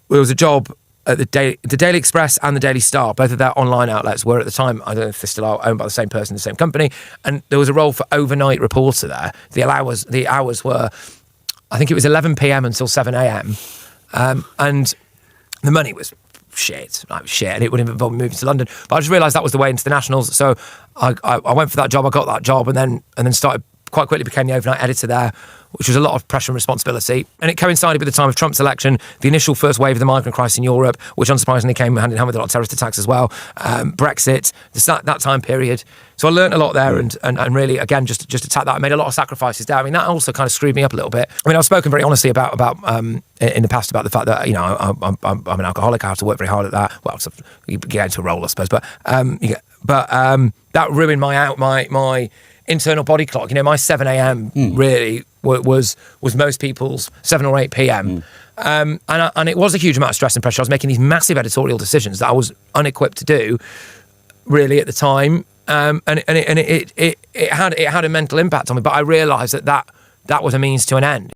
there was a job at the Daily Express and the Daily Star. Both of their online outlets were at the time, I don't know if they still are, owned by the same person, the same company. And there was a role for overnight reporter there. The hours were, I think it was 11 p.m. until 7 a.m. And the money was shit, and it would involve moving to London. But I just realised that was the way into the Nationals. So I went for that job. I got that job, and then started, quite quickly became the overnight editor there, which was a lot of pressure and responsibility. And it coincided with the time of Trump's election, the initial first wave of the migrant crisis in Europe, which unsurprisingly came hand in hand with a lot of terrorist attacks as well, Brexit, that time period. So I learned a lot there and really, again, just attacked that. I made a lot of sacrifices there. I mean, that also kind of screwed me up a little bit. I mean, I've spoken very honestly about in the past about the fact that, I'm an alcoholic. I have to work very hard at that. Well, so you get into a role, I suppose. But that ruined my internal body clock. My 7 a.m. really was most people's 7 or 8 p.m. And it was a huge amount of stress and pressure. I was making these massive editorial decisions that I was unequipped to do, really, at the time. And it had a mental impact on me. But I realised that was a means to an end.